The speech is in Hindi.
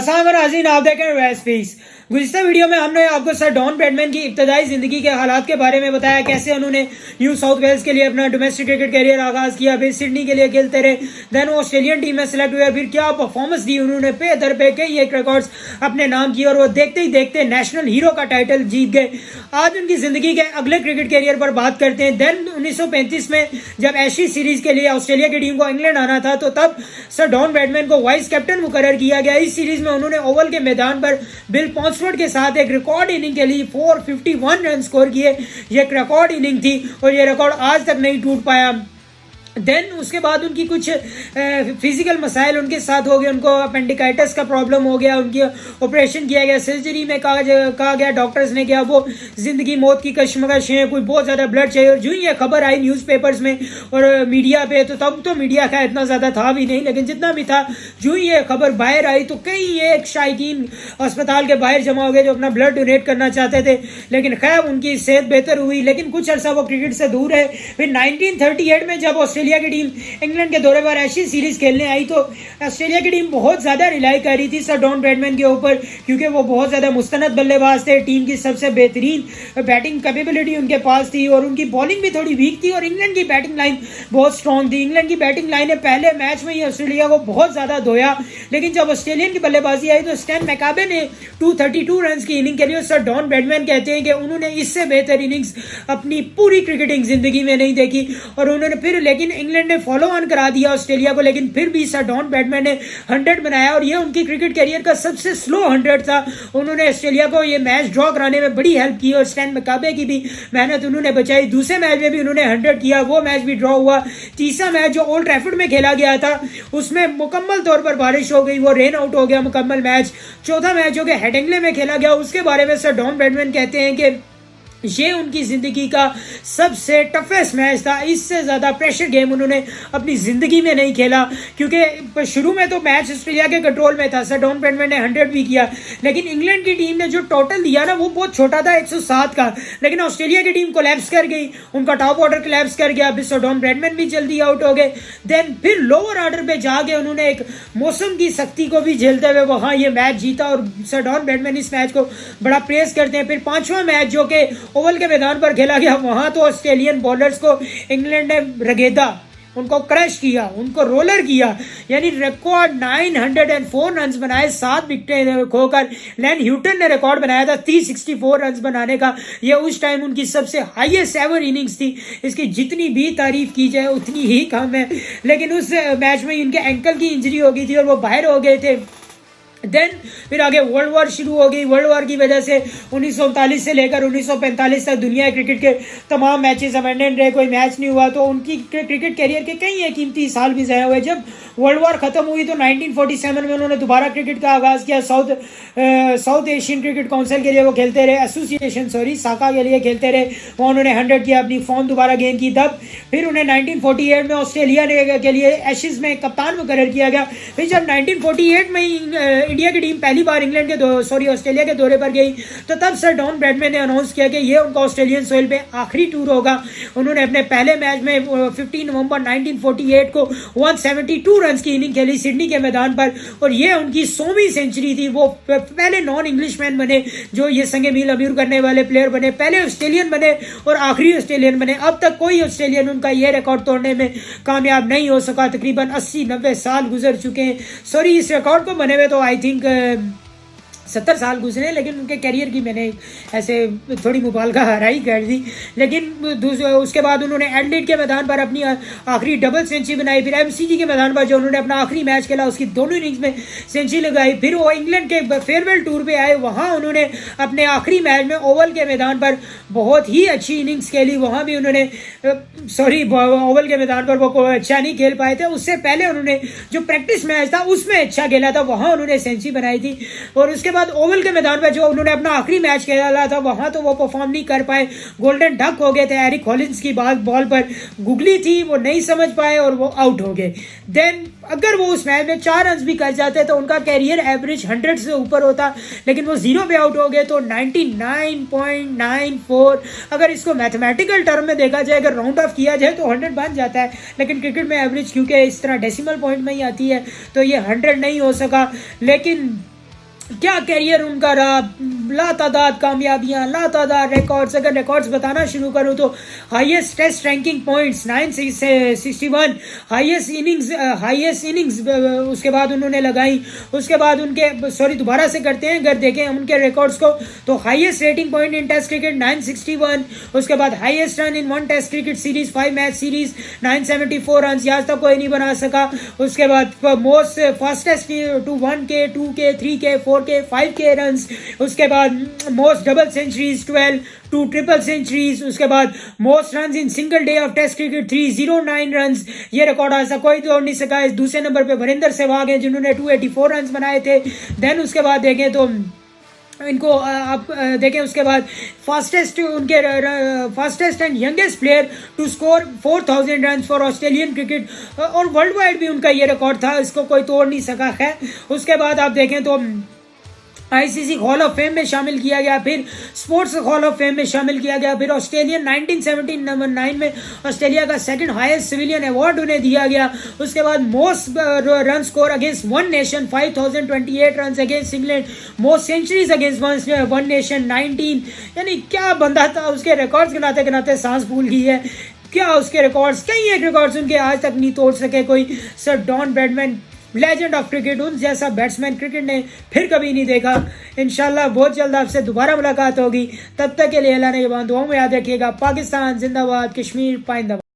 अस्सलाम वालेकुम, आप देख रहे हैं वेस्ट फीस। गुज़िश्ता वीडियो में हमने आपको सर डॉन ब्रैडमैन की इब्तदाई ज़िंदगी के हालात के बारे में बताया, कैसे उन्होंने न्यू साउथ वेल्स के लिए अपना डोमेस्टिक क्रिकेट करियर आगाज़ किया, फिर सिडनी के लिए खेलते रहे, देन वो ऑस्ट्रेलियन टीम में सेलेक्ट हुए, फिर क्या परफॉर्मेंस दी उन्होंने, पे दर पे कई एक रिकॉर्ड्स अपने नाम किए और वो देखते ही देखते नेशनल हीरो का टाइटल जीत गए। आज उनकी ज़िंदगी के अगले क्रिकेट करियर पर बात करते हैं। देन 1935 में जब एशेज सीरीज़ के लिए ऑस्ट्रेलिया की टीम को इंग्लैंड आना था, तो तब सर डॉन ब्रैडमैन को वाइस कैप्टन मुकर्रर किया गया। इस सीरीज में उन्होंने ओवल के मैदान पर बिल पॉन्सवर्थ के साथ एक रिकॉर्ड इनिंग के लिए 451 रन स्कोर किए। ये एक रिकॉर्ड इनिंग थी और ये रिकॉर्ड आज तक नहीं टूट पाया। देन उसके बाद उनकी कुछ फिजिकल मसाइल उनके साथ हो गए, उनको अपेंडिकाइटिस का प्रॉब्लम हो गया, उनकी ऑपरेशन किया गया, सर्जरी में कहा गया डॉक्टर्स ने क्या वो जिंदगी मौत की कश्मकश है, कोई बहुत ज़्यादा ब्लड चाहिए। और जो ही ये खबर आई न्यूज़पेपर्स में और मीडिया पे, तो तब तो मीडिया का इतना ज़्यादा था भी नहीं, लेकिन जितना भी था, जो ही ये खबर बाहर आई तो कई एक शायकीन अस्पताल के बाहर जमा हो गए जो अपना ब्लड डोनेट करना चाहते थे। लेकिन खैर उनकी सेहत बेहतर हुई, लेकिन कुछ अर्सा वो क्रिकेट से दूर है। फिर 1938 में जब ऑस्ट्रेलिया की टीम इंग्लैंड के दौरे पर एशेज सीरीज खेलने आई, तो ऑस्ट्रेलिया की टीम बहुत ज्यादा रिलाई कर रही थी सर डॉन ब्रैडमैन के ऊपर, क्योंकि वो बहुत ज्यादा मुस्तनद बल्लेबाज थे, टीम की सबसे बेहतरीन बैटिंग कैपेबिलिटी उनके पास थी और उनकी बॉलिंग भी थोड़ी वीक थी और इंग्लैंड की बैटिंग लाइन बहुत स्ट्रांग थी। इंग्लैंड की बैटिंग लाइन ने पहले मैच में ही ऑस्ट्रेलिया को बहुत ज्यादा धोया, लेकिन जब ऑस्ट्रेलियन की बल्लेबाजी आई तो स्टैन मैकाबे ने 232 रन की इनिंग खेली और सर डॉन ब्रैडमैन कहते हैं कि उन्होंने इससे बेहतर इनिंग्स अपनी पूरी क्रिकेटिंग जिंदगी में नहीं देखी। और उन्होंने फिर लेकिन इंग्लैंड ने फॉलो ऑन करा दिया ऑस्ट्रेलिया को, लेकिन फिर भी सर डॉन ब्रैडमैन ने 100 बनाया और ये उनकी क्रिकेट करियर का सबसे स्लो 100 था। उन्होंने ऑस्ट्रेलिया को ये मैच ड्रॉ कराने में बड़ी हेल्प की और स्टैन मैकाबे की भी मेहनत उन्होंने बचाई। दूसरे मैच में भी उन्होंने 100 किया, वो मैच भी ड्रॉ हुआ। तीसरा मैच जो ओल्ड ट्रैफर्ड में खेला गया था उसमें मुकम्मल तौर पर बारिश हो गई, वो रेन आउट हो गया मुकम्मल मैच। चौथा मैच जो कि हेडिंग्ले में खेला गया, उसके बारे में सर डॉन ब्रैडमैन कहते हैं कि ये उनकी जिंदगी का सबसे टफेस्ट मैच था। इससे ज्यादा प्रेशर गेम उन्होंने अपनी जिंदगी में नहीं खेला, क्योंकि शुरू में तो मैच ऑस्ट्रेलिया के कंट्रोल में था। सर डॉन ब्रैडमैन ने 100 भी किया, लेकिन इंग्लैंड की टीम ने जो टोटल दिया ना वो बहुत छोटा था, 107 का। लेकिन ऑस्ट्रेलिया की टीम कोलैप्स कर गई, उनका टॉप ऑर्डर कोलैप्स कर गया, फिर सर डॉन ब्रैडमैन भी जल्दी आउट हो गए। देन फिर लोअर ऑर्डर पे जाके उन्होंने एक मौसम की सख्ती को भी झेलते हुए वहां ये मैच जीता और सर डॉन ब्रैडमैन इस मैच को बड़ा प्रेस करते हैं। फिर पांचवा मैच जो कि ओवल के मैदान पर खेला गया, वहां तो ऑस्ट्रेलियन बॉलर्स को इंग्लैंड ने रगेदा, उनको क्रश किया, उनको रोलर किया, यानी रिकॉर्ड 904 रन बनाए 7 विकेटें खोकर। लैन ह्यूटन ने रिकॉर्ड बनाया था 364 रन बनाने का। ये उस टाइम उनकी सबसे हाईएस्ट एवर इनिंग्स थी। इसकी जितनी भी तारीफ की जाए उतनी ही कम है। लेकिन उस मैच में इनके एंकल की इंजरी हो गई थी और वो बाहर हो गए थे। देन फिर आगे वर्ल्ड वॉर शुरू हो गई। वर्ल्ड वॉर की वजह से 1939 से लेकर 1945 तक दुनिया क्रिकेट के तमाम मैचेस अमेंडेड रहे, कोई मैच नहीं हुआ। तो उनकी क्रिकेट करियर के कई कीमती साल भी ज़ाया हुए। जब वर्ल्ड वॉर खत्म हुई तो 1947 में उन्होंने दोबारा क्रिकेट का आगाज़ किया। साउथ एशियन क्रिकेट काउंसिल के लिए वो खेलते रहे, एसोसिएशन साका के लिए खेलते रहे। वहाँ उन्होंने 100 किया, अपनी फॉर्म दोबारा गेन की। तब फिर उन्हें 1948 में ऑस्ट्रेलिया के लिए एशेज में कप्तान मुकर्रर किया गया। फिर जब 1948 में इंडिया की टीम पहली बार ऑस्ट्रेलिया के दौरे पर गई, तो तब सर डॉन ब्रैडमैन ने अनाउंस किया कि ये उनका ऑस्ट्रेलियन सोइल पे आखिरी टूर होगा। उन्होंने अपने पहले मैच में 15 नवंबर 1948 को 172 रन की इनिंग खेली सिडनी के मैदान पर और ये उनकी 100वीं सेंचुरी थी। वो पहले नॉन इंग्लिशमैन बने जो ये संगे मील अबूर करने वाले प्लेयर बने, पहले ऑस्ट्रेलियन बने और आखिरी ऑस्ट्रेलियन बने। अब तक कोई ऑस्ट्रेलियन उनका ये रिकॉर्ड तोड़ने में कामयाब नहीं हो सका। तकरीबन 80-90 साल गुजर चुके हैं। इस रिकॉर्ड को बने हुए तो आई थिंक 70 साल गुजरे, लेकिन उनके करियर की मैंने ऐसे थोड़ी मुबालगा हराई कर दी। लेकिन उसके बाद उन्होंने एडलेड के मैदान पर अपनी आखिरी डबल सेंचुरी बनाई। फिर एमसीजी के मैदान पर जो उन्होंने अपना आखिरी मैच खेला उसकी दोनों इनिंग्स में सेंचुरी लगाई। फिर वो इंग्लैंड के फेयरवेल टूर पे आए, वहाँ उन्होंने अपने आखिरी मैच में ओवल के मैदान पर बहुत ही अच्छी इनिंग्स खेली। वहाँ भी उन्होंने ओवल के मैदान पर वो अच्छा नहीं खेल पाए थे। उससे पहले उन्होंने जो प्रैक्टिस मैच था उसमें अच्छा खेला था, वहाँ उन्होंने सेंचुरी बनाई थी। और उसके बाद ओवल के मैदान पर जो उन्होंने अपना आखिरी मैच खेला था वहां तो वो परफॉर्म नहीं कर पाए, गोल्डन डक हो गए थे। एरिक हॉलिन्स की बॉल पर गुगली थी, वो नहीं समझ पाए और वो आउट हो गए। देन अगर वो उस मैच में 4 रन भी कर जाते तो उनका कैरियर एवरेज 100 से ऊपर होता, लेकिन वो 0 पे आउट हो गए। तो 99.94 अगर इसको मैथमेटिकल टर्म में देखा जाए, अगर राउंड ऑफ किया जाए तो 100 बन जाता है, लेकिन क्रिकेट में एवरेज क्योंकि इस तरह डेसिमल पॉइंट में ही आती है तो ये 100 नहीं हो सका। लेकिन क्या कैरियर उनका रहा, लातादाद कामयाबियां, लातादाद रिकॉर्ड्स। अगर रिकॉर्ड्स बताना शुरू करूं तो highest test ranking points 961, highest innings उसके बाद उन्होंने लगाई। उसके बाद उनके दोबारा से करते हैं, अगर देखें उनके रिकॉर्ड्स को तो highest rating point in test cricket 961, उसके बाद highest run in one test cricket series 5 match series 974 run, आज तक कोई नहीं बना सका। उसके बाद most fastest to 1K 2K 3K 4K 5K run. उसके बाद most double centuries 12 two triple centuries. उसके बाद most run in single day of test cricket 309 run, ये रिकॉर्ड ऐसा कोई तोड़ नहीं सका। इस दूसरे नंबर पे वरिंदर सहवाग हैं जिन्होंने 284 रन बनाए थे। देन उसके बाद देखें तो इनको आप देखें, उसके बाद fastest and youngest player to score 4000 run for Australian cricket, और वर्ल्ड वाइड भी उनका ये रिकॉर्ड था, इसको कोई तोड़ नहीं सका है। उसके बाद आप देखें तो आईसीसी हॉल ऑफ फेम में शामिल किया गया, फिर स्पोर्ट्स हॉल ऑफ फेम में शामिल किया गया, फिर ऑस्ट्रेलियन 1979 में ऑस्ट्रेलिया का सेकंड हाईएस्ट सिविलियन अवार्ड उन्हें दिया गया। उसके बाद most run score against one nation 5028 run against England, most centuries against one nation 19। यानी क्या बंदा था, उसके रिकॉर्ड्स गिनाते गिनाते सांस भूल गई है। क्या उसके रिकॉर्ड्स, कई एक रिकॉर्ड्स उनके आज तक नहीं तोड़ सके कोई। Sir Don Bradman, legend of cricket, उन जैसा बैट्समैन क्रिकेट ने फिर कभी नहीं देखा। इंशाल्लाह बहुत जल्द आपसे दोबारा मुलाकात होगी, तब तक के लिए अल्लाह ने ये बात दुआओं में याद रखिएगा। पाकिस्तान जिंदाबाद, कश्मीर पाइंदाबाद।